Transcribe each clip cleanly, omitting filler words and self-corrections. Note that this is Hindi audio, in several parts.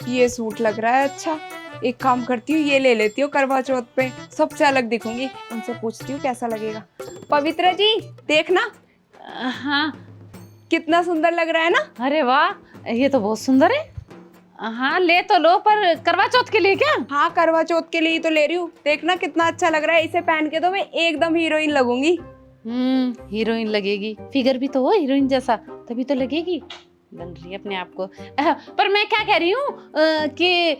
ये सूट लग रहा है अच्छा। एक काम करती हूँ, ये ले लेती हूँ करवा चौथ पे, सबसे अलग दिखूंगी। उनसे पूछती हूँ कैसा लगेगा। पवित्रा जी देखना हाँ। कितना सुंदर लग रहा है ना। अरे वाह, ये तो बहुत सुंदर है। हाँ ले तो लो, पर करवा चौथ के लिए क्या? हाँ करवा चौथ के लिए ही तो ले रही हूँ। देखना कितना अच्छा लग रहा है, इसे पहन के तो मैं एकदम हीरोइन लगूंगी। हीरोइन लगेगी, फिगर भी तो हो हीरोइन जैसा, तभी तो लगेगी। बन रही है अपने आप को। पर मैं क्या कह रही हूँ कि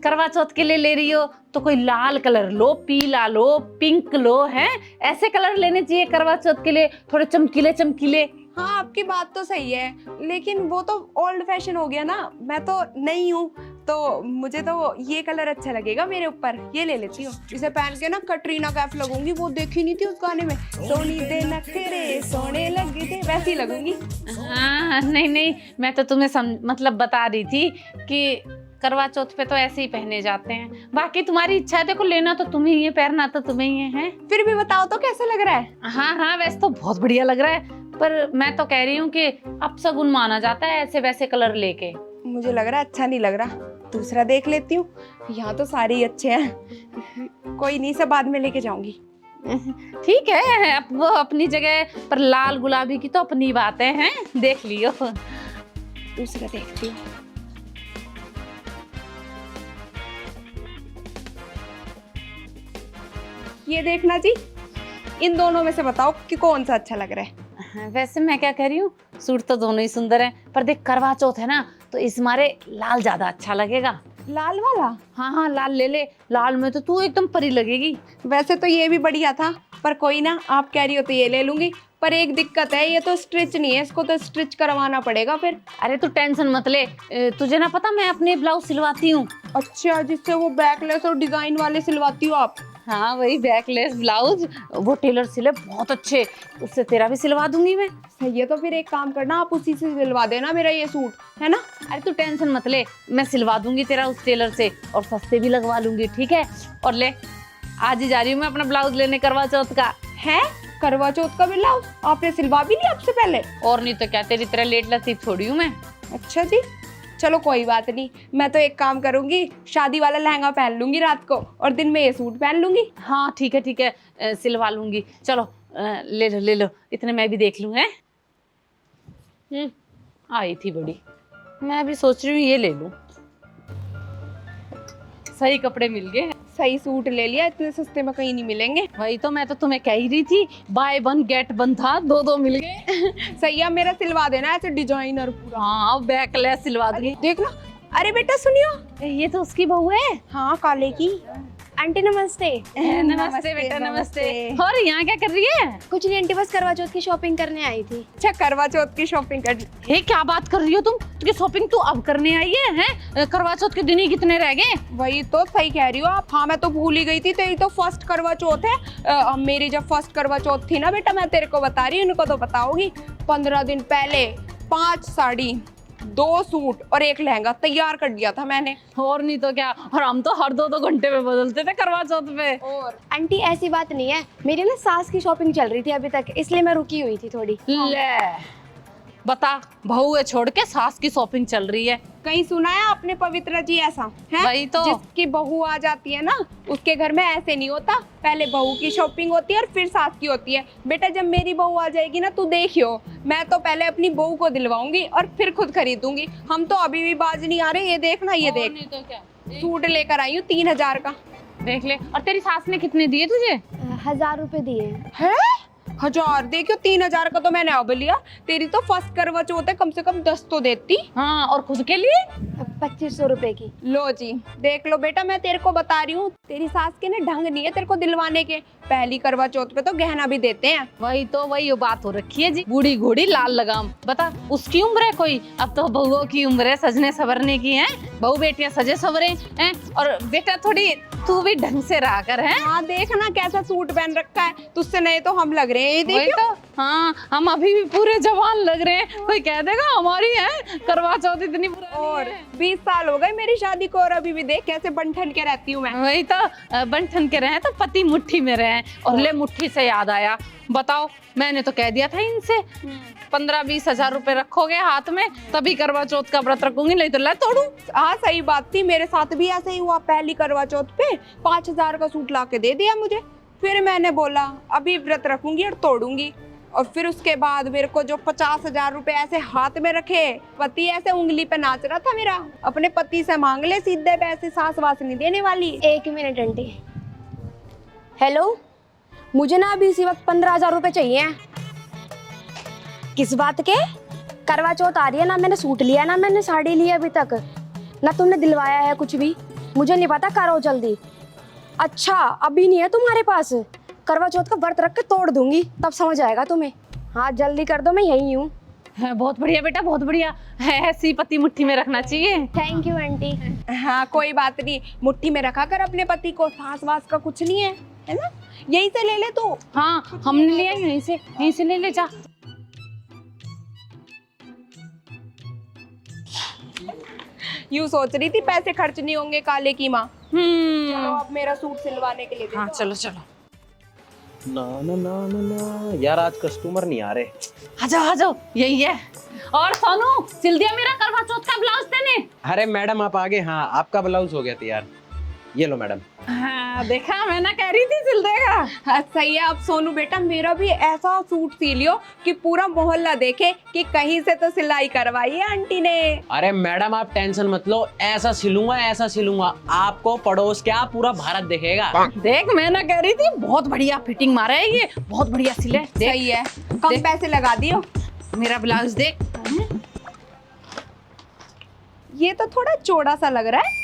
करवा चौथ के लिए ले रही हो तो कोई लाल कलर लो, पीला लो, पिंक लो, है ऐसे कलर लेने चाहिए करवा चौथ के लिए, थोड़े चमकीले चमकीले। हाँ आपकी बात तो सही है, लेकिन वो तो ओल्ड फैशन हो गया ना, मैं तो नई हूँ, तो मुझे तो ये कलर अच्छा लगेगा मेरे ऊपर। ये ले लेती हूँ, इसे पहन के ना कटरीना कैफ लगूंगी। वो देखी नहीं थी उस गाने में, सोनी दे नखरे सोने लगे थे, वैसी लगूंगी। हाँ नहीं नहीं, मैं तो तुम्हें मतलब बता रही थी कि करवा चौथ पे तो ऐसे ही पहने जाते हैं। बाकी तुम्हारी इच्छा है, देखो लेना तो तुम्हें ही है, पहनना तो तुम्हें ही है। फिर भी बताओ तो कैसा लग रहा है। हाँ हाँ, वैसे तो बहुत बढ़िया लग रहा है, पर मैं तो कह रही हूँ कि अपशगुन माना जाता है ऐसे वैसे कलर लेके। मुझे लग रहा है अच्छा नहीं लग रहा, दूसरा देख लेती हूँ। यहाँ तो सारे ही अच्छे हैं, कोई नहीं, सब बाद में लेके जाऊंगी। ठीक है, अब वो अपनी जगह, पर लाल गुलाबी की तो अपनी बातें हैं, देख लियो। दूसरा देखती हूँ। ये देखना जी, इन दोनों में से बताओ कि कौन सा अच्छा लग रहा है। वैसे मैं क्या कह रही हूँ, सूट तो दोनों ही सुंदर हैं, पर देख करवा चौथ है ना, तो इस मारे लाल ज्यादा अच्छा लगेगा। लाल वाला? हाँ हाँ, लाल ले ले, लाल में तो तू एकदम परी लगेगी। वैसे तो ये भी बढ़िया था, पर कोई ना, आप कह रही हो तो ये ले लूंगी। पर एक दिक्कत है, ये तो स्टिच नहीं है, इसको तो स्टिच करवाना पड़ेगा फिर। अरे तू टेंशन मत ले, तुझे ना पता मैं अपने ब्लाउज सिलवाती हूँ। अच्छा, जिससे वो बैकलेस और डिजाइन वाले सिलवाती हो आप? हाँ वही बैकलेस ब्लाउज, वो टेलर सिले बहुत अच्छे, उससे तेरा भी सिलवा दूंगी मैं। सही है, तो फिर एक काम करना, आप उसी से सिलवा देना मेरा ये सूट, है ना। अरे तू टेंशन मत ले, मैं सिलवा दूंगी तेरा उस टेलर से, और सस्ते भी लगवा लूंगी, ठीक है। और ले, आज ही जा रही हूँ मैं अपना ब्लाउज लेने करवा चौथ का। है करवा चौथ का ब्लाउज आपने सिलवा भी लिया आपसे पहले? और नहीं तो क्या, तेरी तरह लेट लतीफ थोड़ी हूँ मैं। अच्छा जी, चलो कोई बात नहीं, मैं तो एक काम करूंगी, शादी वाला लहंगा पहन लूंगी रात को, और दिन में ये सूट पहन लूंगी। हाँ ठीक है, सिलवा लूंगी। चलो ले लो, इतने मैं भी देख लूँ। है आई थी बड़ी, मैं भी सोच रही हूँ ये ले लूं। सही कपड़े मिल गए। सही सूट ले लिया, इतने सस्ते में कहीं नहीं मिलेंगे। वही तो मैं तो तुम्हें कह ही रही थी, बाय वन गेट वन था, दो मिल गए। सही है, मेरा सिलवा देना ऐसे डिजाइनर पूरा। हाँ बैकलेस सिलवा दूंगी। देखना। अरे बेटा सुनियो, ये तो उसकी बहू है। हाँ काले की। आंटी नमस्ते। नमस्ते बेटा, नमस्ते। और यहाँ क्या कर रही है? कुछ नहीं आंटी, बस करवा चौथ की शॉपिंग करने आई थी। अच्छा, करवा चौथ की शॉपिंग कर। ये क्या बात कर रही हो तुम? तुझे शॉपिंग तू अब करने आई है? हैं? करवा चौथ के दिन ही कितने रह गए? वही तो सही कह रही हो आप। हाँ मैं तो भूल ही गई थी, तेरी तो फर्स्ट करवा चौथ है। मेरी जब फर्स्ट करवा चौथ थी ना बेटा, मैं तेरे को बता रही हूँ, उनको तो बताओगी। 15 दिन पहले 5 साड़ी, 2 सूट और 1 लहंगा तैयार कर दिया था मैंने। और नहीं तो क्या, और हम तो हर 2 घंटे में बदलते थे करवा चौथ पे। और आंटी ऐसी बात नहीं है, मेरी ना सास की शॉपिंग चल रही थी अभी तक, इसलिए मैं रुकी हुई थी थोड़ी। ले बता, बहू है छोड़ के सास की शॉपिंग चल रही है। कहीं सुना है आपने पवित्रा जी ऐसा है? वही तो। जिसकी बहू आ जाती है ना, उसके घर में ऐसे नहीं होता, पहले बहू की शॉपिंग होती है और फिर सास की होती है। बेटा जब मेरी बहू आ जाएगी ना, तू देखियो, मैं तो पहले अपनी बहू को दिलवाऊंगी और फिर खुद खरीदूंगी। हम तो अभी भी बाज नहीं आ रहे। ये देखना, ये देख, नहीं तो क्या, सूट लेकर आई हूँ 3000 का। देख ले। और तेरी सास ने कितने दिए तुझे? 1000 रुपए दिए। है 1000? देखियो 3000 का तो मैंने अब लिया। तेरी तो फर्स्ट करवा चौथ है, कम से कम 10 तो देती। हाँ, और खुद के लिए? 2500 रुपए की। लो जी देख लो बेटा, मैं तेरे को बता रही हूँ, तेरी सास के ना ढंग नहीं है तेरे को दिलवाने के। पहली करवा चौथ पे तो गहना भी देते हैं। वही तो, वही बात हो रखी है जी, बूढ़ी घोड़ी लाल लगाम। बता, उसकी उम्र है कोई? अब तो बहुओं की उम्र है सजने सवरने की। है बहू बेटियां सजे सवरे हैं। और बेटा थोड़ी तू भी ढंग से रहा कर। है हाँ देखना कैसा सूट पहन रखा है, तुझसे नए तो हम लग रहे हैं। ये वही देखियो। तो। हाँ, हम अभी भी पूरे जवान लग रहे हैं, कोई कह देगा हमारी है करवा चौथ इतनी पुरानी और है। 20 साल हो गए मेरी शादी को, और अभी भी देख कैसे बन ठन के रहती हूँ मैं। वही तो, बन ठन के रहे तो पति मुट्ठी में रहे। हैं। और ले मुट्ठी से याद आया, बताओ मैंने तो कह दिया था इनसे 15-20 हजार रुपए रखोगे हाथ में तभी करवा चौथ का व्रत रखूंगी, नहीं तो ला तोड़ू। हाँ सही बात थी, मेरे साथ भी ऐसे ही हुआ। पहली करवा चौथ पे 5,000 का सूट ला के दे दिया मुझे। फिर मैंने बोला अभी व्रत रखूंगी और तोड़ूंगी। और फिर उसके बाद मेरे को जो 50,000 रुपए ऐसे हाथ में रखे, पति ऐसे उंगली पे नाच रहा था मेरा। अपने पति से मांग ले सीधे पैसे, सास वास नहीं देने वाली। 1 मिनट आंटी। हेलो, मुझे ना अभी इसी वक्त 15,000 रुपए चाहिए। किस बात के? करवा चौथ आ रही है ना, मैंने सूट लिया ना मैंने साड़ी ली अभी तक ना, तुमने दिलवाया है कुछ भी, मुझे नहीं पता, करो जल्दी। अच्छा अभी नहीं है तुम्हारे पास? करवा चौथ का व्रत रख के तोड़ दूंगी, तब समझ आएगा तुम्हें। हाँ जल्दी कर दो, मैं यहीं हूँ। बहुत बढ़िया बेटा, बहुत बढ़िया है, ऐसी पति मुट्ठी में रखना चाहिए। Thank you aunty. हाँ कोई बात नहीं, मुट्ठी में रखा कर अपने पति को, सास वास का कुछ नहीं है ना। यहीं से ले ले तू। हाँ हमने लिया यहीं से ले ले जा। यूँ सोच रही थी पैसे खर्च नहीं होंगे काले की माँ। चलो अब मेरा सूट सिलवाने के लिए दे हाँ दो। चलो चलो ना ना ना ना ना यार, आज कस्टमर नहीं आ रहे। आ जाओ यही है। और सोनू सिल दिया मेरा करवा चौथ का ब्लाउज तेने? अरे मैडम आप आगे, हाँ आपका ब्लाउज हो गया तैयार, ये लो मैडम। हाँ देखा, मैं ना कह रही थी सिल देगा। हाँ सही है। अब सोनू बेटा मेरा भी ऐसा सूट सिलियो कि पूरा मोहल्ला देखे कि कहीं से तो सिलाई करवाई है आंटी ने। अरे मैडम आप टेंशन मत लो, ऐसा सिलूंगा आपको पड़ोस क्या पूरा भारत देखेगा। देख मैं ना कह रही थी बहुत बढ़िया फिटिंग मारा है ये, बहुत बढ़िया सिले। देख सही है, कम देख। पैसे लगा दियो। मेरा ब्लाउज देख। ये तो थोड़ा चौड़ा सा लग रहा है।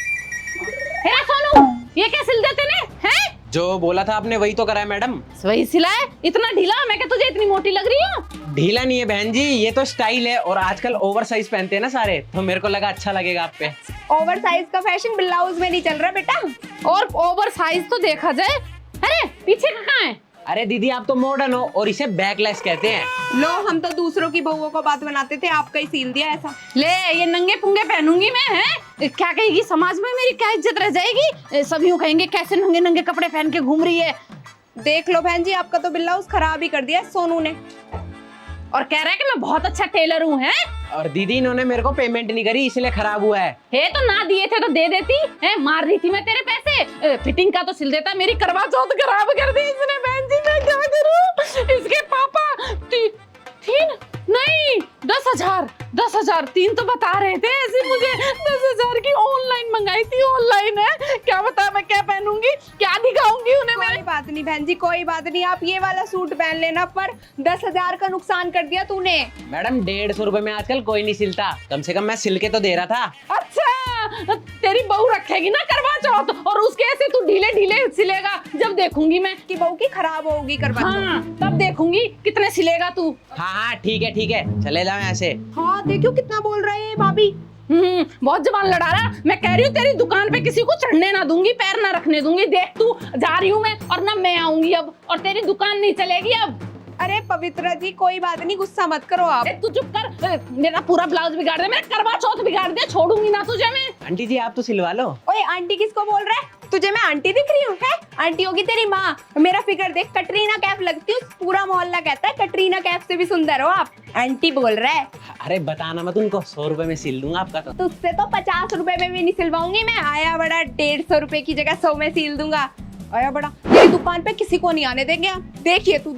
हे सोनू ये क्या सिल देते ने हैं? जो बोला था आपने वही तो करा है मैडम। वही सिला है, इतना ढीला? मैं क्या तुझे इतनी मोटी लग रही हूँ? ढीला नहीं है बहन जी, ये तो स्टाइल है और आजकल ओवर साइज पहनते हैं ना सारे, तो मेरे को लगा अच्छा लगेगा आप पे। ओवर साइज का फैशन ब्लाउज में नहीं चल रहा बेटा। और ओवर साइज तो देखा जाए, अरे पीछे कहाँ है? अरे दीदी आप तो मॉडर्न हो और इसे बैकलेस कहते हैं। लो हम तो दूसरों की बहुओं को बात बनाते थे, आपका ही सील दिया ऐसा। ले ये नंगे पुंगे पहनूंगी मैं, हैं? क्या कहेगी समाज में, मेरी क्या इज्जत रह जाएगी? सभी यूं कहेंगे कैसे नंगे नंगे कपड़े पहन के घूम रही है। देख लो बहन जी, आपका तो ब्लाउज खराब ही कर दिया सोनू ने। और कह रहा है कि मैं बहुत अच्छा टेलर हूँ, हैं? और दीदी इन्होंने मेरे को पेमेंट नहीं करी इसलिए खराब हुआ है। हे तो ना दिए थे तो दे देती है, मार रही थी मैं तेरे पैसे। फिटिंग का तो सिल देता, मेरी करवा चौथ खराब कर दी इसने। बहन जी मैं क्या करूं? इसके पापा तीन नहीं 10,000 3 तो बता रहे थे ऐसे मुझे। 10,000 की ऑनलाइन मंगाई थी, ऑनलाइन है, क्या बता मैं क्या पहनूंगी, क्या दिखाऊंगी उन्हें मैं? कोई बात नहीं बहन जी, कोई बात नहीं, आप ये वाला सूट पहन लेना। पर 10,000 का नुकसान कर दिया तूने। मैडम 150 रुपए में आजकल कोई नहीं सिलता, कम से कम मैं सिल के तो दे रहा था। अच्छा तेरी बहू रखेगी ना करवा चौथ और उसके ऐसे तू ढीले ढीले सिलेगा, जब देखूंगी मैं कि बहू की खराब होगी करवा चौथ। हाँ तब देखूंगी कितने सिलेगा तू। हाँ ठीक है चले जाओ ऐसे। हाँ देखियो कितना बोल रहे हैं भाभी। बहुत जबान लड़ा रहा। मैं कह रही हूँ तेरी दुकान पे किसी को चढ़ने ना दूंगी, पैर ना रखने दूंगी। देख तू जा रही हूँ मैं और ना मैं आऊंगी अब, और तेरी दुकान नहीं चलेगी अब। अरे पवित्रा जी कोई बात नहीं, गुस्सा मत करो आप। तू चुप कर, मेरा पूरा ब्लाउज बिगाड़ दे, मेरा करवा चौथ बिगाड़ दे, छोड़ूंगी ना तुझे मैं। आंटी जी आप तो सिलवा लो। ओए आंटी किसको बोल रहा है? तुझे मैं आंटी दिख रही हूँ? है आंटी होगी तेरी माँ। मेरा फिगर देख, कटरीना कैफ लगती हूँ, पूरा मोहल्ला कहता है कटरीना कैफ से भी सुंदर हो आप। आंटी बोल रहा है। अरे बताना मत उनको, 100 रुपए में सिल दूंगा आपका तो। तुझसे तो 50 रुपए में भी नहीं सिलवाऊंगी मैं। आया बड़ा 150 रुपए की जगह 100 में सिल दूंगा। आया बड़ा, तेरी दुकान पे किसी को नहीं आने देंगे हम। देखिए तू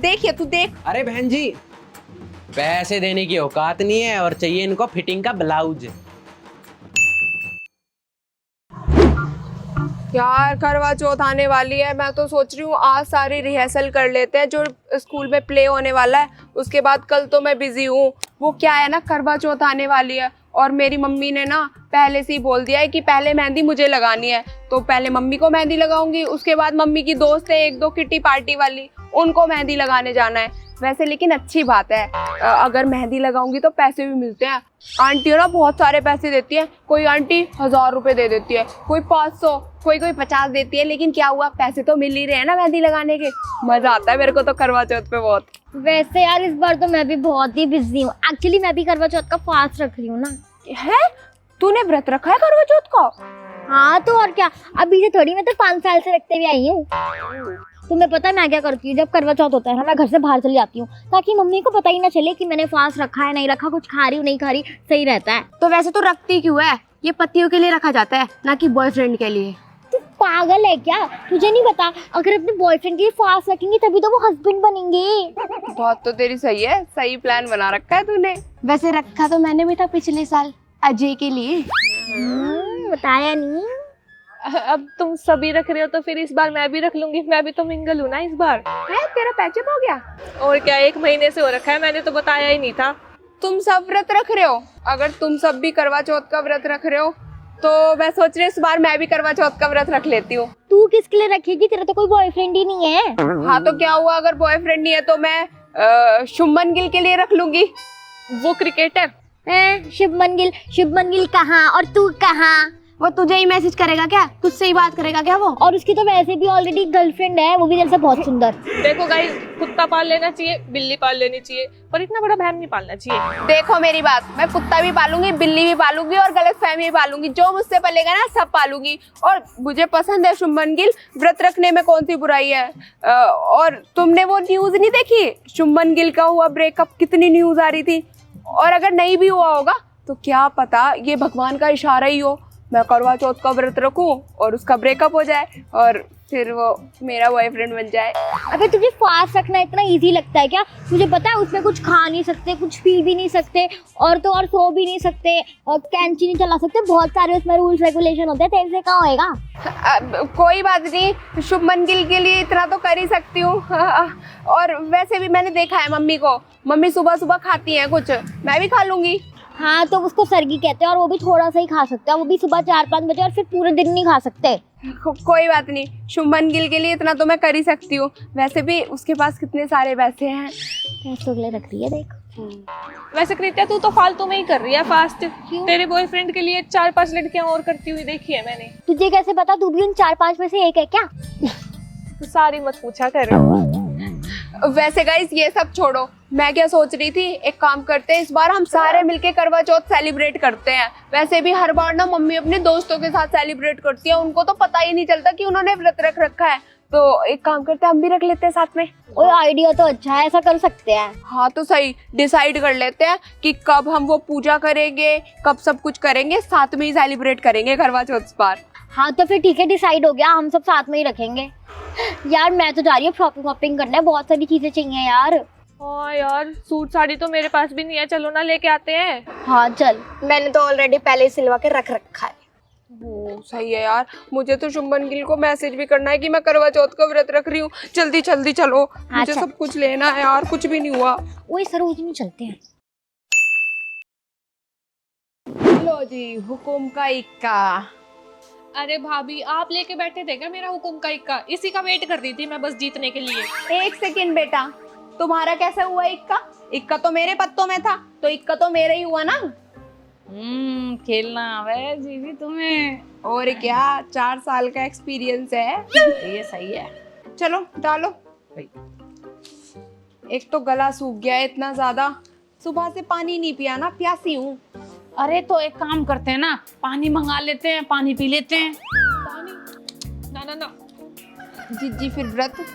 देख। अरे बहन जी पैसे देने की औकात नहीं है और चाहिए इनको फिटिंग का ब्लाउज। यार करवा चौथ आने वाली है, मैं तो सोच रही हूँ आज सारी रिहर्सल कर लेते हैं जो स्कूल में प्ले होने वाला है। उसके बाद कल तो मैं बिजी हूँ। वो क्या है ना, करवा चौथ आने वाली है और मेरी मम्मी ने ना पहले से ही बोल दिया है कि पहले मेहंदी मुझे लगानी है। तो पहले मम्मी को मेहंदी लगाऊंगी, उसके बाद मम्मी की दोस्त है 1-2 किटी पार्टी वाली, उनको मेहंदी लगाने जाना है। वैसे लेकिन अच्छी बात है, अगर मेहंदी लगाऊंगी तो पैसे भी मिलते हैं। आंटी ना बहुत सारे पैसे देती है, कोई आंटी 1,000 रुपए दे देती है, कोई 500, कोई 50 देती है। लेकिन क्या हुआ, पैसे तो मिल ही रहे हैं ना मेहंदी लगाने के। मजा आता है मेरे को तो करवा चौथ पे बहुत। वैसे यार इस बार तो मैं भी बहुत ही बिजी हूँ। एक्चुअली मैं भी करवा चौथ का फास्ट रख रही हूँ ना। है तूने व्रत रखा है करवा चौथ का? हाँ तो और क्या, अभी से थोड़ी, मैं तो 5 साल से रखते हुए आई हूँ। तुम्हें पता है मैं क्या करती हूँ? जब करवा चौथ होता है ना, मैं घर से बाहर चली जाती हूँ ताकि मम्मी को पता ही ना चले कि मैंने फास्ट रखा है नहीं रखा, कुछ खा रही हूँ नहीं खा रही, सही रहता है। तो वैसे तो रखती क्यों है? ये पतियों के लिए रखा जाता है, ना कि बॉयफ्रेंड के लिए। तू पागल है क्या? तुझे नहीं पता अगर अपने बॉयफ्रेंड के लिए फास्ट रखेंगे तभी तो वो हस्बैंड बनेंगे। बहुत तो तेरी सही है, सही प्लान बना रखा है तूने। वैसे रखा तो मैंने भी था पिछले साल अजय के लिए। बताया नहीं। अब तुम सभी रख रहे हो तो फिर इस बार मैं भी रख लूंगी, मैं भी तो मिंगल हूँ ना इस बार। है तेरा पैचअप हो गया? और क्या, 1 महीने से हो रखा है, मैंने तो बताया ही नहीं था। तुम सब व्रत रख रहे हो? अगर तुम सब भी करवा चौथ का व्रत रख रहे हो तो मैं सोच रही हूँ इस बार मैं भी करवा चौथ का व्रत रख लेती हूँ। तू किसके लिए रखेगी? तेरा तो कोई बॉयफ्रेंड ही नहीं है। हाँ तो क्या हुआ, अगर बॉयफ्रेंड नहीं है तो मैं शुभमन गिल के लिए रख लूंगी। वो क्रिकेटर शुभमन गिल कहाँ और तू कहाँ? वो तुझे ही मैसेज करेगा क्या? तुझसे ही बात करेगा क्या वो? और उसकी तो वैसे भी ऑलरेडी गर्लफ्रेंड है, वो भी तेरे से बहुत सुंदर। देखो गाइस, कुत्ता पाल लेना चाहिए, बिल्ली पाल लेनी चाहिए, पर इतना बड़ा बहन नहीं पालना चाहिए। देखो मेरी बात, मैं कुत्ता भी पालूंगी, बिल्ली भी पालूंगी और गलत फहमी भी पालूंगी, जो मुझसे पलेगा ना सब पालूंगी। और मुझे पसंद है शुभमन गिल, व्रत रखने में कौन सी बुराई है। और तुमने वो न्यूज नहीं देखी, शुभमन गिल का हुआ ब्रेकअप, कितनी न्यूज आ रही थी। और अगर नहीं भी हुआ होगा तो क्या पता ये भगवान का इशारा ही हो, मैं करवा चौथ का व्रत रखूं और उसका ब्रेकअप हो जाए और फिर वो मेरा बॉयफ्रेंड बन जाए। अगर तुझे फास्ट रखना इतना इजी लगता है क्या? तुझे पता है उसमें कुछ खा नहीं सकते, कुछ पी भी नहीं सकते, और तो और सो भी नहीं सकते, और कैंची नहीं चला सकते, बहुत सारे उसमें रूल्स रेगुलेशन होते हैं। तेरे से क्या होएगा? कोई बात नहीं, शुभमन गिल के लिए इतना तो कर ही सकती हूँ। और वैसे भी मैंने देखा है मम्मी को, मम्मी सुबह सुबह खाती हैं कुछ, मैं भी खा लूंगी। हाँ तो उसको सरगी कहते हैं, और वो भी थोड़ा सा ही खा सकते हैं, वो भी सुबह 4-5 बजे, और फिर पूरे दिन नहीं खा सकते। कोई बात नहीं, शुभमन गिल के लिए इतना तो मैं कर ही सकती हूँ। वैसे भी उसके पास कितने सारे पैसे हैं। पैसों के लिए रख रही है देख। वैसे कृत्या तू तो फालतू में ही कर रही है फास्ट, तेरे बॉयफ्रेंड के लिए 4-5 लड़कियां और करती हुई देखी है मैंने। तुझे कैसे पता? तू भी उन 4-5 में से एक है क्या? तो सारी मत पूछा कर। वैसे गाइस ये सब छोड़ो, मैं क्या सोच रही थी, एक काम करते हैं, इस बार हम सारे मिलके करवा चौथ सेलिब्रेट करते हैं। वैसे भी हर बार ना मम्मी अपने दोस्तों के साथ सेलिब्रेट करती है, उनको तो पता ही नहीं चलता कि उन्होंने व्रत रख रखा है। तो एक काम करते हैं, हम भी रख लेते हैं साथ में। ओए आइडिया तो अच्छा है, ऐसा कर सकते हैं। हाँ तो सही, डिसाइड कर लेते हैं कि कब हम वो पूजा करेंगे, कब सब कुछ करेंगे, साथ में ही सेलिब्रेट करेंगे करवा चौथ इस बार। हाँ तो फिर ठीक है, डिसाइड हो गया, हम सब साथ में ही रखेंगे। यार मैं तो जा रही हूँ शॉपिंग वॉपिंग करने, बहुत सारी चीजें चाहिए यार। हाँ यार, सूट साड़ी तो मेरे पास भी नहीं है, चलो ना लेके आते हैं। हाँ चल। मैंने तो ऑलरेडी पहले ही सिलवा के रख रखा है। वो सही है यार, मुझे तो शुभमन गिल को मैसेज भी करना है कि मैं करवा चौथ का व्रत रख रही हूँ। जल्दी जल्दी चलो, मुझे चल। सब कुछ लेना है यार, कुछ भी नहीं हुआ। वही सरोजनी चलते हैं। लो जी, हुकुम का इक्का। अरे भाभी, आप लेके बैठे थे क्या मेरा हुकुम का इक्का? इसी का वेट कर रही थी मैं बस जीतने के लिए। एक सेकंड बेटा, तुम्हारा कैसा हुआ इक्का? इक्का तो मेरे पत्तों में था, तो इक्का तो मेरा ही हुआ ना। खेलना आवे जीजी तुम्हें। और क्या, 4 साल का एक्सपीरियंस है। ये सही है। चलो डालो। एक तो गला सूख गया है इतना ज्यादा, सुबह से पानी नहीं पिया ना, प्यासी हूँ। अरे तो एक काम करते हैं ना, पानी मंगा लेते हैं, पानी पी लेते हैं। ना ना ना, जीजी फिर व्रत।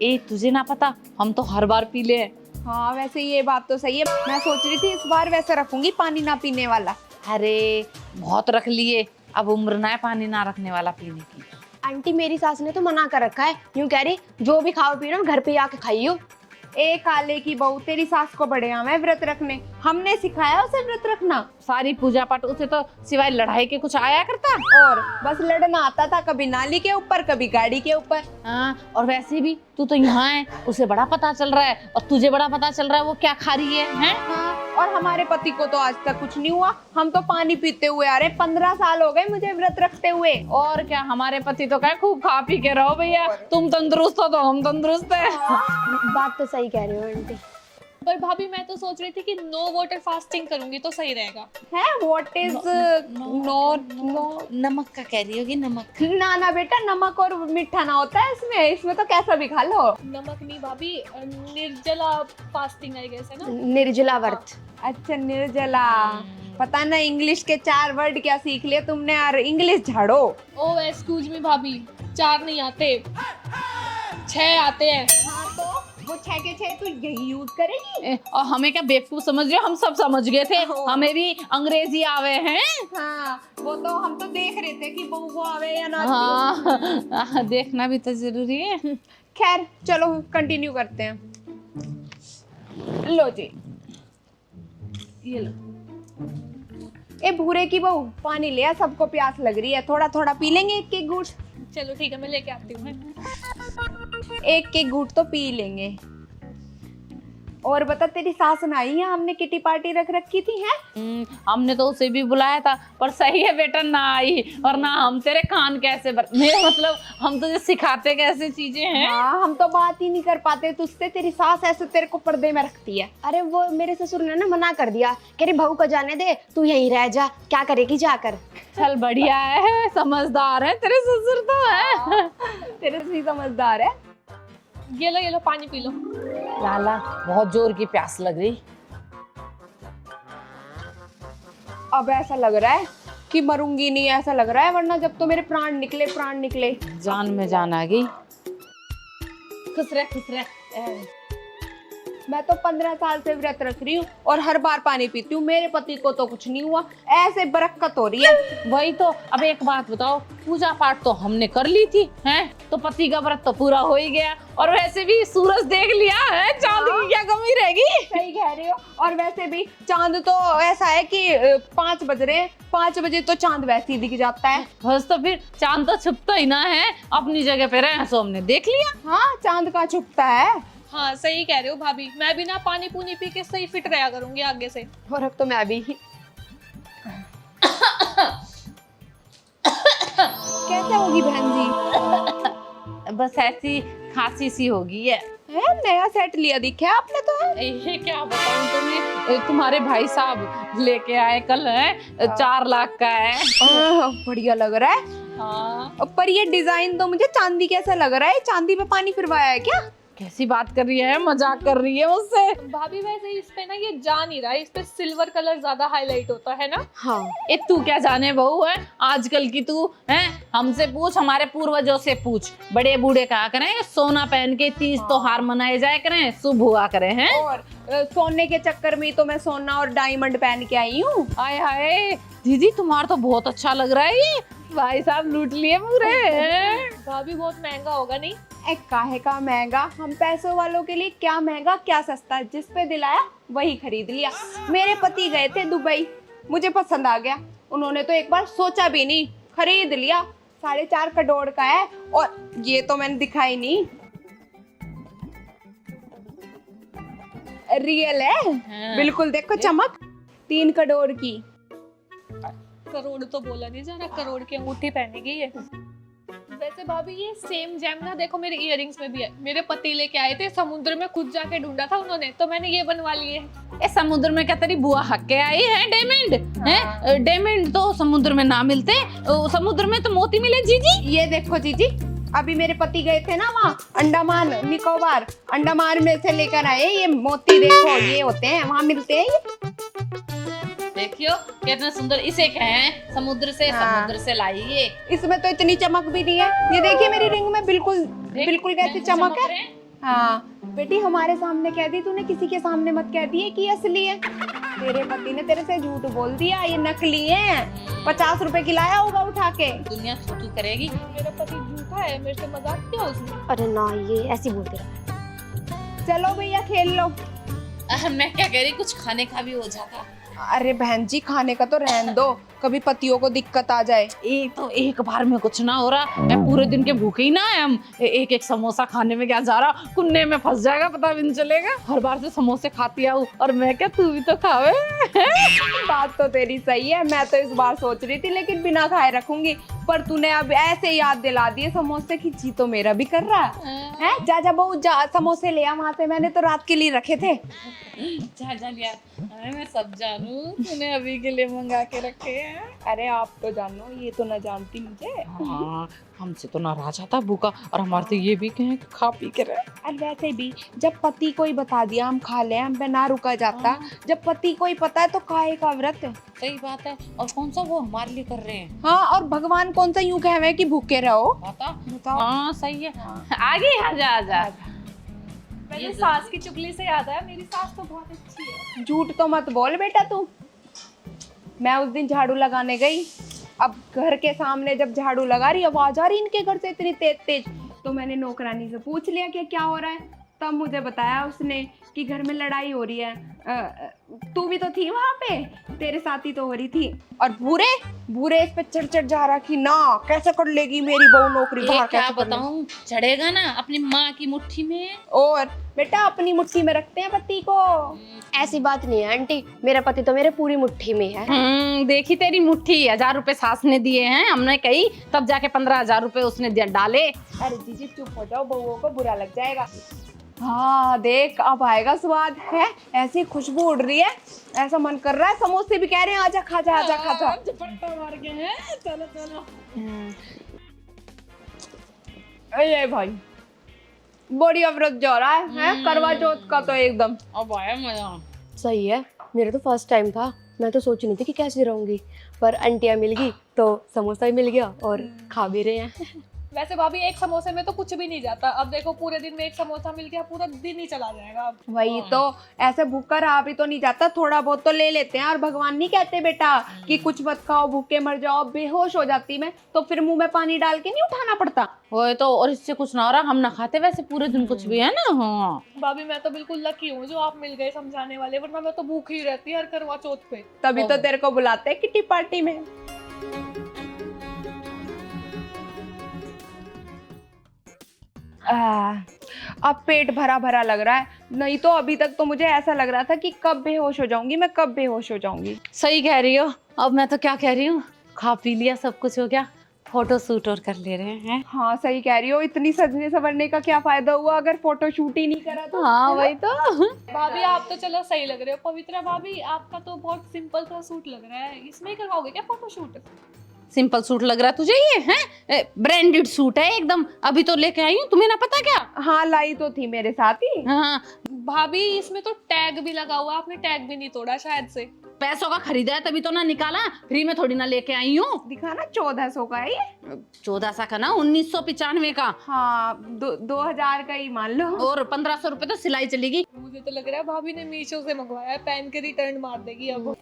ए तुझे ना पता, हम तो हर बार पी ले। हाँ वैसे ये बात तो सही है, मैं सोच रही थी इस बार वैसे रखूंगी पानी ना पीने वाला। अरे बहुत रख लिए, अब उम्र ना है पानी ना रखने वाला पीने की। आंटी मेरी सास ने तो मना कर रखा है, यूं कह रही जो भी खाओ पी लो घर पे आके खाइयो। ए काले की बहू, तेरी सास को बड़े आम है व्रत रखने, हमने सिखाया उसे व्रत रखना। सारी पूजा पाठ उसे तो सिवाय लड़ाई के कुछ आया करता। और बस लड़ना आता था, कभी नाली के ऊपर कभी गाड़ी के ऊपर। हाँ, और वैसे भी तू तो यहाँ है, उसे बड़ा पता चल रहा है, और तुझे बड़ा पता चल रहा है वो क्या खा रही है, हैं? हाँ, और हमारे पति को तो आज तक कुछ नहीं हुआ, हम तो पानी पीते हुए आ रहे, 15 साल हो गए मुझे व्रत रखते हुए। और क्या, हमारे पति तो क्या खूब खा पी के रहो भैया, तुम तंदुरुस्त हो तो हम तंदुरुस्त है। बात तो सही कह रही हो आंटी। पर भाभी मैं तो सोच रही थी कि नो वाटर फास्टिंग करूंगी तो सही रहेगा। है व्हाट इज नो? नमक का कह रही होगी, नमक। ना ना बेटा, नमक और मीठा ना होता है इसमें, इसमें तो कैसा भी खा लो। नमक नहीं भाभी, निर्जला फास्टिंग आई गेस है ना। निर्जला व्रत। अच्छा निर्जला, पता ना इंग्लिश के 4 वर्ड क्या सीख लिए तुमने यार, इंग्लिश झाड़ो। ओ एक्सक्यूज मी भाभी, 4 नहीं आते, 6 आते हैं। हाँ तो वो 6 के 6 तो यही यूज करेगी। और हमें क्या बेवकूफ समझ रहे हो? हम सब समझ गए थे, हमें भी अंग्रेजी आवे हैं। हाँ वो तो हम तो देख रहे थे कि बहू को आवे या ना। हाँ देखना भी तो जरूरी है। खैर चलो कंटिन्यू करते हैं। लो जी, ये लो। ए भूरे की बहू पानी ले आ, सबको प्यास लग रही है, थोड़ा थोड़ा पी लेंगे एक एक घूंट। चलो ठीक है, मैं लेके आती हूँ। एक एक घूंट तो पी लेंगे। और बता, तेरी सास ना आई है? हमने किटी पार्टी रख रखी थी है। हमने तो उसे भी बुलाया था, पर सही है बेटा ना आई, और ना हम तेरे कान कैसे मेरा मतलब हम तुझे सिखाते कैसे चीजें हैं। हाँ हम तो बात ही नहीं कर पाते तुझसे, तेरी सास ऐसे तेरे को पर्दे में रखती है। अरे वो मेरे ससुर ने ना मना कर दिया, कह रही बहू को जाने दे, तू यहीं रह जा, क्या करेगी जाकर। चल बढ़िया है, समझदार है तेरे ससुर तो है। तेरे से ही समझदार है। ये लो पानी पी लो। लाला बहुत जोर की प्यास लग रही। अब ऐसा लग रहा है कि मरूंगी नहीं, ऐसा लग रहा है, वरना जब तो मेरे प्राण निकले। जान में जान आ गई। खुश रह। मैं तो 15 साल से व्रत रख रही हूँ और हर बार पानी पीती हूँ, मेरे पति को तो कुछ नहीं हुआ, ऐसे बरकत हो रही है। वही तो। अब एक बात बताओ, पूजा पाठ तो हमने कर ली थी हैं, तो पति का व्रत तो पूरा हो ही गया, और वैसे भी सूरज देख लिया है, चांद की क्या कमी रहेगी। सही कह रही हो। और वैसे भी चांद तो ऐसा है कि 5 बज रहे हैं, 5 बजे तो चांद वैसे ही दिख जाता है। बस तो फिर चांद तो छुपता ही ना है, अपनी जगह पे रहे, सो हमने देख लिया। हाँ चांद का छुपता है। हाँ सही कह रहे हो भाभी, मैं भी ना पानी पूनी पी के सही फिट रहा करूंगी आगे से। और अब तो मैं भी कैसे होगी बहन जी? बस ऐसी खांसी सी होगी है। नया सेट लिया दिखा आपने तो। ये क्या बताऊं तुम्हें, तुम्हारे भाई साहब लेके आए कल है, 4 लाख का है। बढ़िया लग रहा है। हाँ पर ये डिजाइन तो मुझे चांदी कैसा लग रहा है, चांदी पे पानी फिरवाया है क्या? कैसी बात कर रही है, मजाक कर रही है मुझसे। भाभी वैसे इस पे ना ये जा नहीं रहा है, इस पे सिल्वर कलर ज्यादा हाईलाइट होता है ना। हाँ ए तू क्या जाने बहू है, आजकल की तू है, हमसे पूछ, हमारे पूर्वजों से पूछ। बड़े बूढ़े कहा करें सोना पहन के 30 त्योहार मनाए जाए करें, शुभ हुआ करे हैं। और सोने के चक्कर में तो मैं सोना और डायमंड पहन के आई हूँ। आय हाय दीदी, तुम्हारा तो बहुत अच्छा लग रहा है ये, भाई साहब लूट लिए पूरे। भाभी बहुत महंगा होगा नहीं? काहे का महंगा, हम पैसों वालों के लिए क्या महंगा क्या सस्ता, जिस पे दिलाया वही खरीद लिया। मेरे पति गए थे दुबई, मुझे पसंद आ गया, उन्होंने तो एक बार सोचा भी नहीं, खरीद लिया। 4.5 करोड़ का है, और ये तो मैंने दिखाई नहीं, रियल है। हाँ। बिल्कुल देखो चमक, 3 करोड़ की। करोड़ तो बोला नहीं जा रहा, करोड़ की अंगूठी पहनेगी ये। वैसे भाभी ये सेम जेम ना देखो मेरे इयररिंग्स में भी है, मेरे पति लेके आए थे, समुद्र में खुद जाके ढूंढा था उन्होंने, तो मैंने ये बनवा लिए। ए समुद्र में क्या तेरी बुआ हक के आई है डायमंड है? डायमंड तो समुद्र में ना मिलते, समुद्र में तो मोती मिले जीजी। ये देखो जीजी, अभी मेरे पति गए थे ना वहाँ अंडमान निकोबार, अंडमान में से लेकर आए ये मोती, देखो ये होते हैं, वहाँ मिलते हैं ये। देखियो कितना सुंदर, इसे कहें समुद्र से, हाँ। समुद्र से लाई ये। इसमें तो इतनी चमक भी नहीं है, ये देखिए मेरी रिंग में बिल्कुल बिल्कुल कैसी चमक है। हाँ बेटी, हमारे सामने कह दी तूने, किसी के सामने मत कह दिए कि असली है। तेरे पति ने तेरे से झूठ बोल दिया, ये नकली है, 50 रुपए की लाया होगा उठा के। दुनिया छूटू करेगी। मेरा पति झूठा है, मेरे से मजाक किया उसने। अरे ना, ये ऐसे बोलते रहा। चलो भैया खेल लो। मैं क्या कह रही, कुछ खाने का भी हो जाता। अरे बहन जी, खाने का तो रहन दो, कभी पतियों को दिक्कत आ जाए। एक बार में कुछ ना हो रहा, मैं पूरे दिन के भूखे ही ना है हम। एक समोसा खाने में क्या जा रहा, कुन्ने में फंस जाएगा, पता भी नहीं चलेगा। हर बार से समोसे खाती आऊं, और मैं क्या, तू भी तो खावे। बात तो तेरी सही है, मैं तो इस बार सोच रही थी लेकिन बिना खाए रखूंगी, पर तूने अब ऐसे याद दिला दिए समोसे की, जी तो मेरा भी कर रहा है। जा बहू जा, समोसे ले आ वहां से, मैंने तो रात के लिए रखे थे। जा लिया। मैं सब जानू, तूने अभी के लिए मंगा के रखे हैं। हैं। अरे आप तो जानो, ये तो ना जानती मुझे। हाँ, हमसे तो नाराज आता भूखा, और हमारे तो ये भी कहें कि खा पी के रहे। और वैसे भी जब पति को ही बता दिया हम खा ले, हम पे ना रुका जाता। जब पति को ही पता है तो काहे का व्रत। सही बात है, और कौन सा वो हमारे लिए कर रहे हैं। हाँ, और भगवान कौन सा यूं कहवे कि भूखे रहो। बताओ। हाँ सही है। आगे आजा आजा। मेरी सास की चुगली से याद आया, मेरी सास तो बहुत अच्छी है। झूठ तो मत बोल बेटा तू। मैं उस दिन झाड़ू लगाने गई, अब घर के सामने जब झाड़ू लगा रही, आवाज आ रही इनके घर से इतनी तेज तेज, तो मैंने नौकरानी से पूछ लिया कि क्या हो रहा है। तब मुझे बताया उसने कि घर में लड़ाई हो रही है। तू भी तो थी वहां पे, तेरे साथ ही तो हो रही थी। और भूरे भूरे इस पे चढ़ जा रहा कि ना कैसे कर लेगी मेरी बहू नौकरी बाहर, क्या कैसे कर लेगी। बताऊं, चढ़ेगा ना अपनी माँ की मुट्ठी में। और बेटा अपनी मुट्ठी में रखते हैं पति को। ऐसी बात नहीं है आंटी, मेरा पति तो मेरे पूरी मुट्ठी में है। देखी तेरी मुट्ठी, 1000 रुपए सास ने दिए हैं, हमने कही तब जाके 15,000 रुपए उसने डाले। अरे जीजी चुप हो जाओ, बहुओं को बुरा लग जाएगा। हाँ देख अब आएगा स्वाद है, ऐसी खुशबू उड़ रही है, ऐसा मन कर रहा है समोसे भी कह रहे हैं आजा खा जा आजा खा जा। झपट्टा मार के हैं, चलो चलो। अरे भाई बढ़िया व्रत जा रहा है करवा चौथ का तो एकदम। अब आया मजा। सही है, मेरा तो फर्स्ट टाइम था। मैं तो सोच नहीं थी कि कैसे रहूंगी, पर आंटियां मिल गई तो समोसा भी मिल गया और खा भी रहे हैं। वैसे भाभी एक समोसे में तो कुछ भी नहीं जाता। अब देखो पूरे दिन में एक समोसा मिल गया, पूरा दिन ही चला जाएगा। अब वही तो, ऐसे भूखा रहा भी तो नहीं जाता, थोड़ा बहुत तो ले लेते हैं। और भगवान नहीं कहते बेटा कि कुछ मत खाओ भूखे मर जाओ। बेहोश हो जाती मैं तो फिर मुंह में पानी डाल के नहीं उठाना पड़ता। वो तो, और इससे कुछ ना हो रहा, हम ना खाते वैसे पूरे दिन कुछ भी, है ना। हाँ भाभी मैं तो बिल्कुल लकी हूँ जो आप मिल गए समझाने वाले, वरना मैं तो भूखी ही रहती हर करवा चौथ पे। तभी तो तेरे को बुलाते हैं किटी पार्टी में। अब पेट भरा भरा लग रहा है, नहीं तो अभी तक तो मुझे ऐसा लग रहा था कि कब बेहोश हो जाऊंगी मैं, कब बेहोश हो जाऊंगी। सही कह रही हो। अब मैं तो क्या कह रही हूँ, खा पी लिया, सब कुछ हो गया, फोटो शूट और कर ले रहे हैं। हाँ सही कह रही हो, इतनी सजने संवरने का क्या फायदा हुआ अगर फोटो शूट ही नहीं करा तो। हाँ वही तो। भाभी आप तो चलो सही लग रहे हो। पवित्रा भाभी आपका तो बहुत सिंपल सा सूट लग रहा है, इसमें ही करवाओगे क्या फोटो शूट? सिंपल सूट लग रहा है तुझे ये, है ब्रांडेड सूट है एकदम, अभी तो लेके आई हूँ, तुम्हें ना पता क्या। हाँ लाई तो थी मेरे साथ ही। हाँ भाभी इसमें तो टैग भी लगा हुआ, आपने टैग भी नहीं तोड़ा शायद से। पैसों का खरीदा है तभी तो ना निकाला, फ्री में थोड़ी ना लेके आई हूँ। दिखाना 1400 का है ये। 1400 का ना, 1995 का। हाँ 2000 का ही मान लो। और 1500 रुपए तो सिलाई चलेगी। मुझे तो लग रहा है भाभी ने मीशो से मंगवाया है, पहन के रिटर्न मार देगी अब।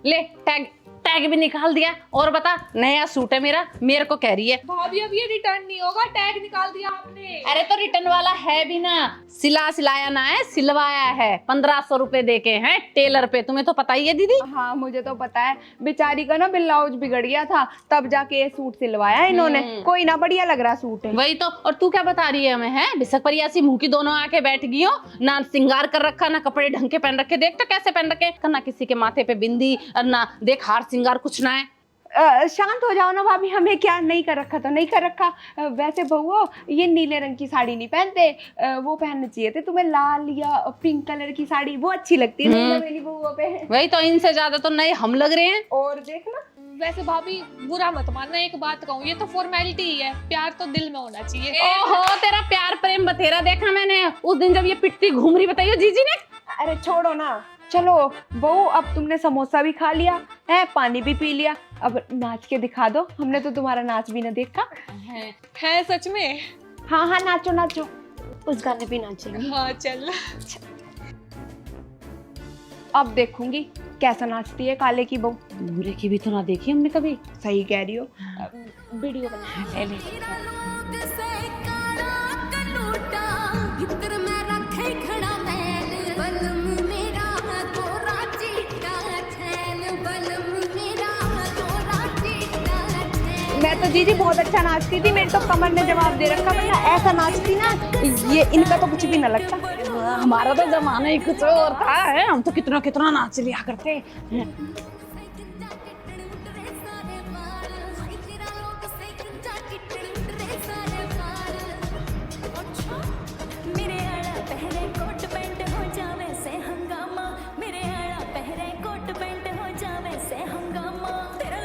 ले टैग टैग भी निकाल दिया। और बता, नया सूट है मेरा, मेरे को कह रही है। भाभी अब ये रिटर्न नहीं होगा, टैग निकाल दिया आपने। अरे तो रिटर्न वाला है भी ना, सिलाया ना है, सिलवाया है। 1500 रुपए दे के हैं टेलर पे, तुम्हें तो पता ही है दीदी। हाँ मुझे तो पता है, बेचारी का ना ब्लाउज बिगड़ गया था तब जाके ये सूट सिलवाया इन्होंने। कोई ना बढ़िया लग रहा सूट है। वही तो। और तू क्या बता रही है हमें, है बिसक परियासी मुंह की दोनों आके बैठ गई हो, ना सिंगार कर रखा, ना कपड़े ढंग के पहन रखे। देख तो कैसे पहन रखे, ना किसी के माथे पे बिंदी, और ना देख हार सिंगार कुछ ना है। शांत हो जाओ ना भाभी, हमें क्या नहीं कर रखा तो नहीं कर रखा। वैसे बहुओ ये नीले रंग की साड़ी नहीं पहनते, वो पहनना चाहिए थे तुम्हें, लाल या पिंक कलर की साड़ी, वो अच्छी लगती है मेरी बहुओं पे। वही तो, इनसे ज्यादा तो नए हम लग रहे हैं। और देखना वैसे भाभी बुरा मत मानना, एक बात कहूँ, ये तो फॉर्मेलिटी ही है, प्यार तो दिल में होना चाहिए। ओहो, तेरा प्यार प्रेम बथेरा देखा मैंने उस दिन जब ये पिट्टी घूम रही, बताइए जीजी ने। अरे छोड़ो ना, चलो बहू अब तुमने समोसा भी खा लिया है, पानी भी पी लिया, अब नाच के दिखा दो, हमने तो तुम्हारा नाच भी ना देखा है सच में। हाँ हाँ नाचो नाचो। उस गाने पे नाचेंगे। हाँ चल। अब देखूंगी कैसा नाचती है काले की बहू। बूढ़े की भी तो ना देखी हमने कभी। सही कह रही हो। वीडियो बना ले ले। मैं तो जीजी बहुत अच्छा नाचती थी, मेरी तो कमर ने जवाब दे रखा, वरना ऐसा नाचती ना ये इनका तो कुछ भी ना लगता। हमारा तो जमाना ही कुछ और था, है हम तो कितना कितना नाच लिया करते। मेरे आला पहरे कोट पैंट हो जावे से हंगामा, तेरा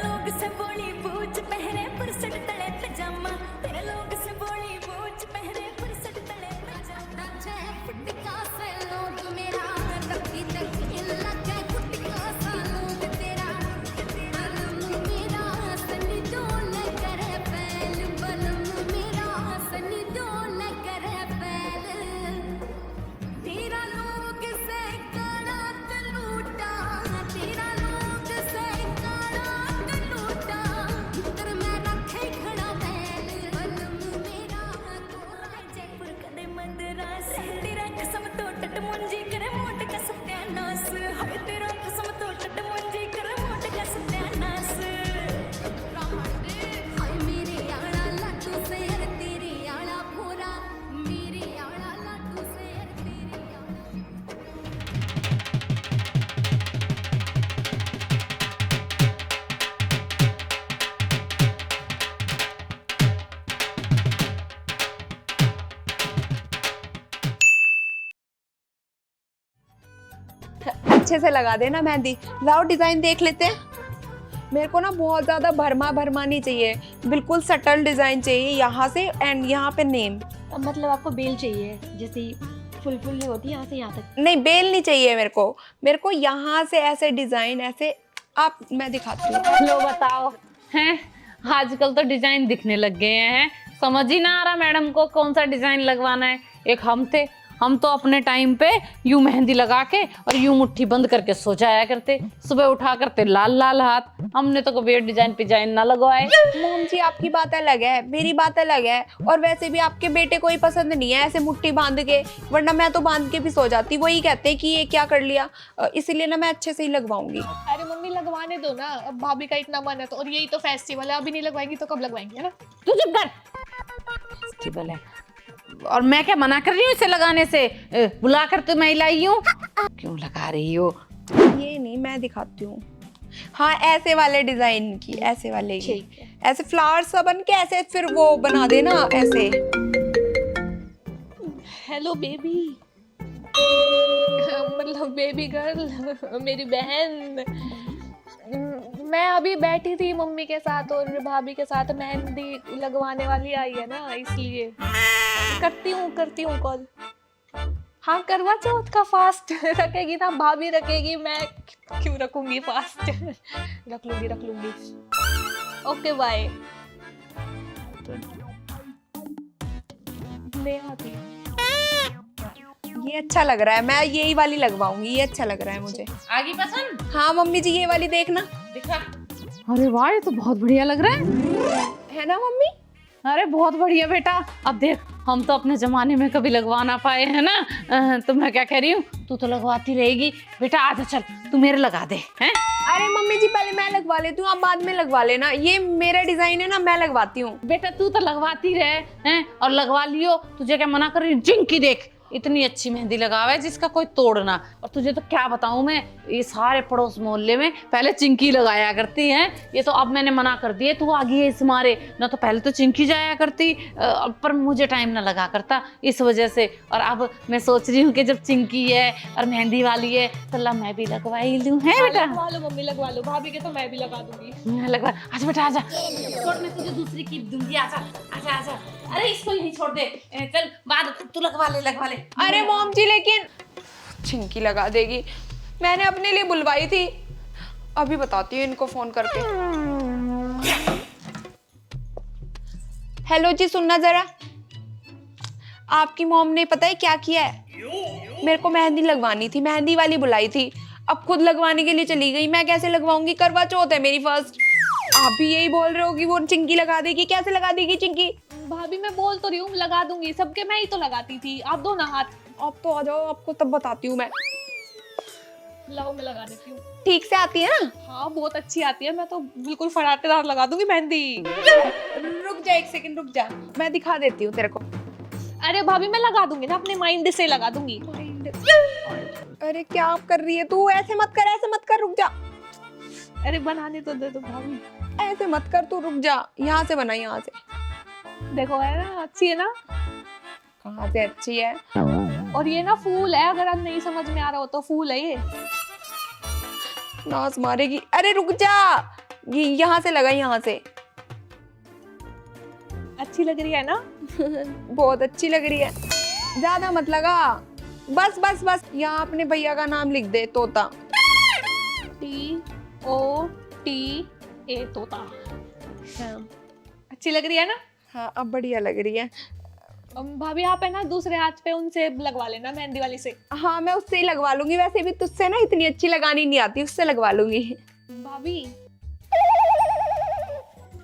अच्छे से लगा देना मेहंदी। लाओ डिजाइन देख लेते हैं। मेरे को ना बहुत ज्यादा भरमा भरमा नहीं चाहिए, बिल्कुल सटल डिजाइन चाहिए, यहाँ से एंड यहाँ पे नेम। मतलब आपको बेल चाहिए, जैसे फुल नहीं होती यहाँ से यहाँ तक? नहीं बेल नहीं चाहिए मेरे को यहाँ से ऐसे डिजाइन ऐसे। आप मैं दिखाती हूँ। लो बताओ हैं, आजकल तो डिजाइन दिखने लग गए हैं, समझ ही ना आ रहा मैडम को कौन सा डिजाइन लगवाना है। एक हम तो अपने टाइम पे यूं मेहंदी लगा के और यूं मुट्ठी बंद करके सो जाया करते, सुबह उठा करते लाल लाल हाथ। हमने तो कभी डिजाइन ना लगवाए। मोम जी आपकी बात अलग है, मेरी बात अलग है, और वैसे भी आपके बेटे को ही पसंद नहीं है ऐसे मुट्ठी बांध के, वरना मैं तो बांध के भी सो जाती। वही कहते हैं कि ये क्या कर लिया, इसीलिए ना मैं अच्छे से ही लगवाऊंगी। अरे मम्मी लगवाने दो ना, अब भाभी का इतना मन है तो, और यही तो फेस्टिवल है, अभी नहीं लगवाएंगी तो कब लगवाएंगे, है ना? तू चुप कर। फेस्टिवल है और मैं क्या मना कर रही हूँ इसे लगाने से? बुला कर तो मैं लाई हूँ, क्यों लगा रही हो? ये नहीं, मैं दिखाती हूँ। हाँ ऐसे वाले डिजाइन की, ऐसे वाले की, ऐसे फ्लावर सा बन के ऐसे फिर वो बना देना ऐसे। हेलो बेबी, मतलब बेबी गर्ल, मेरी बहन। मैं अभी बैठी थी मम्मी के साथ और भाभी के साथ, मेहंदी लगवाने वाली आई है ना, इसलिए करती हूँ कॉल। हाँ करवा चौथ का फास्ट रखेगी ना भाभी, रखेगी, मैं क्यों रखूंगी फास्ट? रख लूंगी। Okay bye. ले आती। ये अच्छा लग रहा है, मैं यही वाली लगवाऊंगी, ये अच्छा लग रहा है मुझे। आगे पसंद? हाँ मम्मी जी ये वाली देखना। दिखा। अरे वाह ये तो बहुत बढ़िया लग रहा है ना मम्मी? अरे बहुत बढ़िया बेटा। अब देख हम तो अपने जमाने में कभी लगवा ना पाए है ना, तो मैं क्या कह रही हूँ, तू तो लगवाती रहेगी बेटा। आजा चल तू मेरे लगा दे हैं। अरे मम्मी जी पहले मैं लगवा लेती हूँ, आप बाद में लगवा लेना, ये मेरा डिजाइन है ना, मैं लगवाती हूँ। बेटा तू तो लगवाती रहे हैं और लगवा लियो, तुझे क्या मना कर रही हूँ? जिंकी देख इतनी अच्छी मेहंदी लगावे जिसका कोई तोड़ना। और तुझे तो क्या बताऊं मैं, ये सारे पड़ोस मोहल्ले में पहले चिंकी लगाया करती हैं, ये तो अब मैंने मना कर दिए। तू आ गई है इस मारे, ना तो पहले तो चिंकी जाया करती, पर मुझे टाइम ना लगा करता इस वजह से। और अब मैं सोच रही हूँ कि जब चिंकी है और मेहंदी वाली है तो ला मैं भी लगवाई लूँ, है बेटा? लगवा लो मम्मी, लगवा लो, भाभी के तो मैं भी लगा दूंगी। लगवा। आजा बेटा आजा, छोड़ मैं तुझे दूसरी की दूंगी। आजा आजा आजा। अरे इसको ही छोड़ दे, चल बाद तू लगवा ले। अरे मॉम जी लेकिन चिंकी लगा देगी, मैंने अपने लिए बुलवाई थी। अभी बताती हूँ इनको फोन करके। हेलो जी सुनना जरा, आपकी मॉम ने पता है क्या किया है, मेरे को मेहंदी लगवानी थी, मेहंदी वाली बुलाई थी, अब खुद लगवाने के लिए चली गई। मैं कैसे लगवाऊंगी, करवा चौथ है मेरी फर्स्ट। आप भी यही बोल रहे हो कि वो चिंकी लगा देगी, कैसे लगा देगी चिंकी? भाभी मैं बोल तो रही हूँ लगा दूंगी, सबके मैं ही तो लगाती थी, आप दो ना हाथ। आप तो आ जाओ, आपको तब बताती हूँ मैं। लाओ मैं लगा देती हूँ। ठीक से आती है ना? हाँ बहुत अच्छी आती है, मैं तो बिल्कुल फटाकेदार लगा दूंगी मेहंदी। रुक जा एक सेकंड, रुक जा, मैं दिखा देती हूँ तेरे को। अरे भाभी मैं लगा दूंगी ना, अपने माइंड से लगा दूंगी। अरे क्या कर रही है तू? ऐसे मत कर, रुक जा। अरे बनाने तो दे दो भाभी। ऐसे मत कर तू, रुक जा, यहाँ से बना, यहाँ से। देखो है ना, अच्छी है ना? कहाँ से अच्छी है? और ये ना फूल है, अगर आप नहीं समझ में आ रहा हो तो फूल है ये। नाच मारेगी। अरे रुक जा, ये यहाँ से लगा, यहाँ से। अच्छी लग रही है ना? बहुत अच्छी लग रही है, ज्यादा मत लगा, बस बस बस। यहाँ अपने भैया का नाम लिख दे, तोता। TOTA तोता। हाँ। अच्छी लग रही है ना? हाँ अब बढ़िया लग रही है। भाभी आप है ना दूसरे हाथ पे उनसे लगवा लेना, मेहंदी वाली से। हाँ मैं उससे ही लगवा लूंगी, वैसे भी तुझसे ना इतनी अच्छी लगानी नहीं आती, उससे लगवा लूंगी। भाभी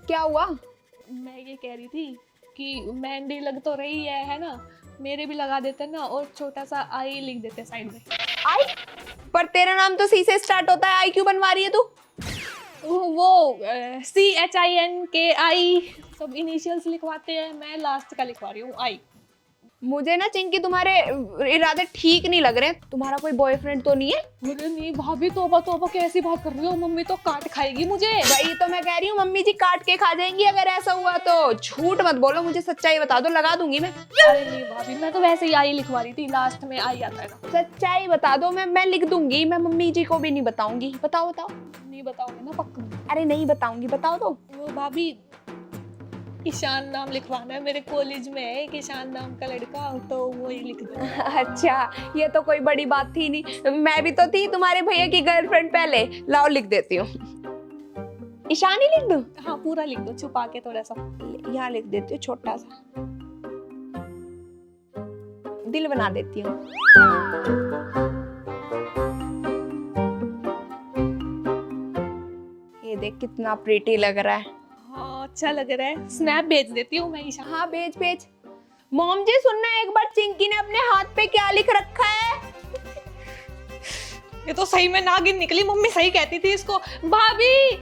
क्या हुआ? मैं ये कह रही थी कि मेहंदी लग तो रही है ना, मेरे भी लगा देते ना, और छोटा सा आई लिख देते साइड में। आई? पर तेरा नाम तो सी से स्टार्ट होता है, आई क्यों बनवा रही है तू? वो CHINKI सब इनिशियल्स लिखवाते हैं, मैं लास्ट का लिखवा रही हूँ आई। मुझे ना चिंकी तुम्हारे इरादे ठीक नहीं लग रहे हैं। तुम्हारा कोई बॉयफ्रेंड तो नहीं है? अरे नहीं भाभी, तौबा तौबा कैसी बात कर रही हो, मम्मी तो काट खाएगी मुझे। वही तो मैं कह रही हूँ, मम्मी जी काट के खा जाएंगी अगर ऐसा हुआ तो। झूठ मत बोलो, मुझे सच्चाई बता दो, लगा दूंगी मैं। अरे नहीं भाभी, मैं तो वैसे ही आई लिखवा रही थी, लास्ट में आई आता है ना। सच्चाई बता दो, मैं लिख दूंगी। मैं मम्मी जी को भी नहीं बताऊंगी। बताओ बताओ। नहीं बताओगे ना पक्का? अरे नहीं बताऊंगी, बताओ तो। वो भाभी, ईशान नाम लिखवाना है, मेरे कॉलेज में है एक ईशान नाम का लड़का, तो वो ही लिख दो। अच्छा, ये तो कोई बड़ी बात थी नहीं। मैं भी तो थी तुम्हारे भैया की गर्लफ्रेंड पहले। लाओ लिख देती हूँ। ईशान ही लिख दूं? हाँ पूरा लिख दो, छुपा के थोड़ा सा। यहाँ लिख देती हूँ छोटा सा, दिल बना देती हूँ। ये देख कितना प्रीटी लग रहा है। हाँ अच्छा लग रहा है, स्नैप भेज देती हूँ मैं ईशान। हाँ भेज भेज। मॉम जी सुनना, एक बार चिंकी ने अपने हाथ पे क्या लिख रखा है? ये तो सही में नागिन निकली, मम्मी सही कहती थी इसको। भाभी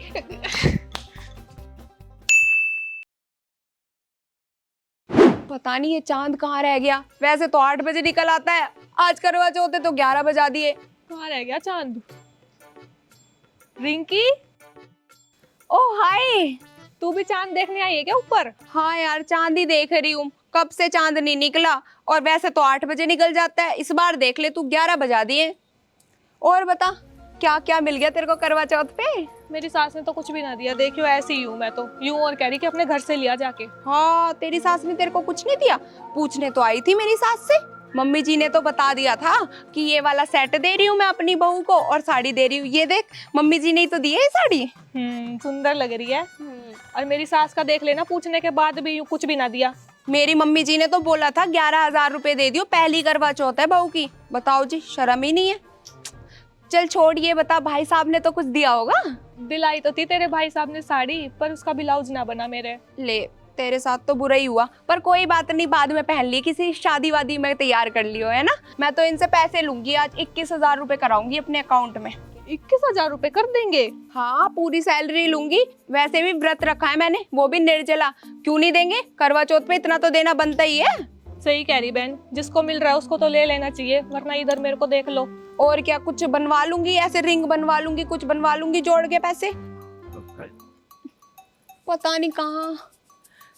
पता नहीं ये चांद कहाँ रह गया। वैसे तो 8 बजे निकल आता है, आज करवा चौथ है तो 11 बजा दिए। कहाँ रह गया चांद? रिंकी, ओ हाय, तू भी चांद देखने आई है क्या ऊपर? हाँ यार चांद ही देख रही हूँ, कब से चांद नहीं निकला। और वैसे तो 8 बजे निकल जाता है, इस बार देख ले तू 11 बजा दिए। और बता क्या क्या मिल गया तेरे को करवा चौथ पे? मेरी सास ने तो कुछ भी ना दिया, देखियो ऐसी ही हूँ मैं तो, यूं और कह रही कि अपने घर से लिया जाके। हाँ तेरी सास ने तेरे को कुछ नहीं दिया? पूछने तो आई थी मेरी सास से, मम्मी जी ने तो बता दिया था कि ये वाला सेट दे रही हूँ मैं अपनी बहू को और साड़ी दे रही हूँ। ये देख मम्मी जी ने ही तो दी है ये साड़ी। सुंदर लग रही है। और मेरी सास का देख लेना, पूछने के बाद भी यूं कुछ भी ना दिया। मेरी मम्मी जी ने तो बोला था 11,000 रुपए दे दियो, पहली करवा चौथ है बहू की। बताओ जी, शर्म ही नहीं है। चल छोड़, ये बता भाई साहब ने तो कुछ दिया होगा? दिलाई तो थी तेरे भाई साहब ने साड़ी, पर उसका ब्लाउज ना बना मेरे। ले तेरे साथ तो बुरा ही हुआ, पर कोई बात नहीं, बाद में पहन ली, किसी शादी वादी में तैयार कर लियो, है ना। मैं तो इनसे पैसे लूंगी, आज 21,000 रुपए कराऊंगी अपने अकाउंट में। 21,000 रुपए कर देंगे? हाँ पूरी सैलरी लूंगी। वैसे भी व्रत रखा है मैंने, वो भी निर्जला, क्यों नहीं देंगे? करवा चौथ पे इतना तो देना बनता ही है। सही कह रही बहन, जिसको मिल रहा है उसको तो ले लेना चाहिए, वरना इधर मेरे को देख लो। और क्या, कुछ बनवा लूंगी, ऐसे रिंग बनवा लूंगी, कुछ बनवा लूंगी जोड़ के पैसे। पता नहीं कहाँ।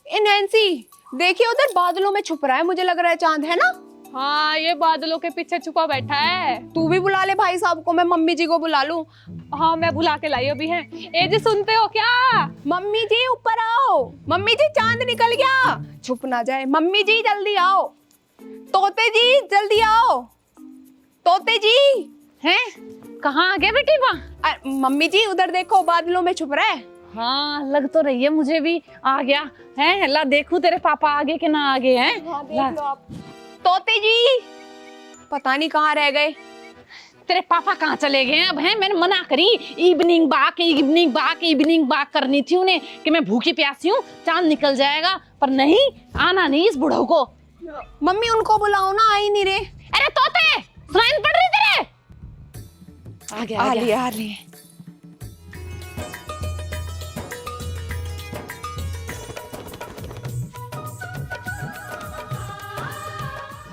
नैन्सी देखिए उधर बादलों में छुप रहा है, मुझे लग रहा है चांद, है ना? हाँ ये बादलों के पीछे छुपा बैठा है। तू भी बुला ले भाई साहब को, मैं मम्मी जी को बुला लूं। हाँ मैं बुला के लाई अभी है। ए जी सुनते हो क्या? मम्मी जी ऊपर आओ। मम्मी जी चांद निकल गया, छुप ना जाए। मम्मी जी जल्दी आओ। तोते जी जल्दी आओ। तोते जी हैं? कहाँ आ गए बेटी? वहाँ मम्मी जी उधर देखो, बादलों में छुप रहा है। हाँ लग तो रही है, मुझे भी आ गया है। ला देखूं तेरे पापा आगे कि ना आगे हैं। देख लो आप। तोते जी पता नहीं कहाँ रह गए। तेरे पापा कहाँ चले गए अब? हैं मैंने मना करी, इवनिंग वॉक करनी थी उन्हें कि मैं भूखी प्यासी हूँ, चांद निकल जाएगा, पर नहीं, आना नहीं इस बुढ़ऊ को। मम्मी उनको बुलाओ ना, आ ही नहीं रहे। अरे तोते सुनाई पड़ रही तेरे? आ गया।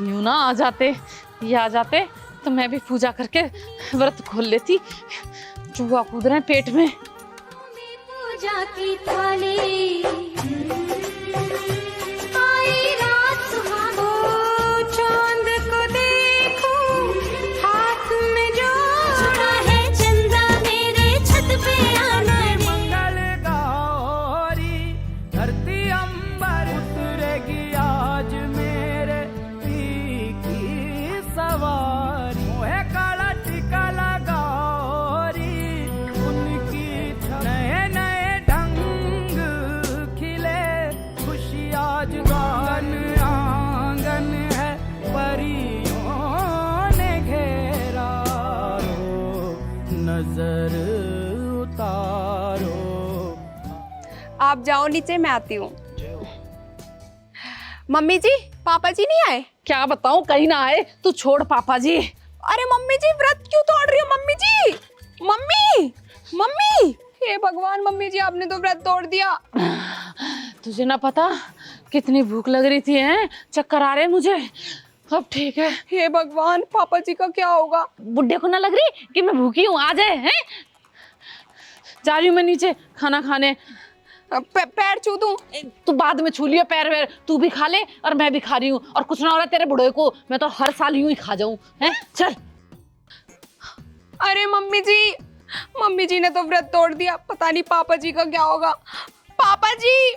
यूं ना आ जाते, ये आ जाते तो मैं भी पूजा करके व्रत खोल लेती। चूहा कूद रहे हैं पेट में। पूजा की थाली आई रात सुहानो, चांद को देखो हाथ में जो छुड़ा है चंदा, मेरे छत पे आना है। मंगल गौरी धरती अंबर उतरेगी आज मेरे पी की सवारी। मोहे काला टीका लगौरी उनकी नए नए ढंग खिले, खुशी आज आंगन है परियों ने घेरा। रो नजर उतारो। आप जाओ नीचे, मैं आती हूँ। मम्मी जी पापा जी नहीं आए? क्या बताऊं, कहीं ना आए। तू छोड़ पापा जी। अरे मम्मी जी व्रत क्यों तोड़ रही हो? मम्मी जी, मम्मी हे भगवान, मम्मी जी आपने तो व्रत तोड़ दिया। तुझे ना पता कितनी भूख लग रही थी, हैं? चक्कर आ रहे हैं मुझे। अब ठीक है। हे भगवान, पापा जी का क्या होगा? बुड्ढे को ना लग रही कि मैं भूखी हूँ? आ जाए, हैं? जा रही हूँ मैं नीचे खाना खाने। पैर छू दूं? तू बाद में छू लियो पैर वैर, तू भी खा ले और मैं भी खा रही हूँ, और कुछ ना हो रहा तेरे बुढ़े को, मैं तो हर साल यूं ही खा जाऊं, हैं? चल। अरे मम्मी जी ने तो व्रत तोड़ दिया, पता नहीं पापा जी का क्या होगा। पापा जी,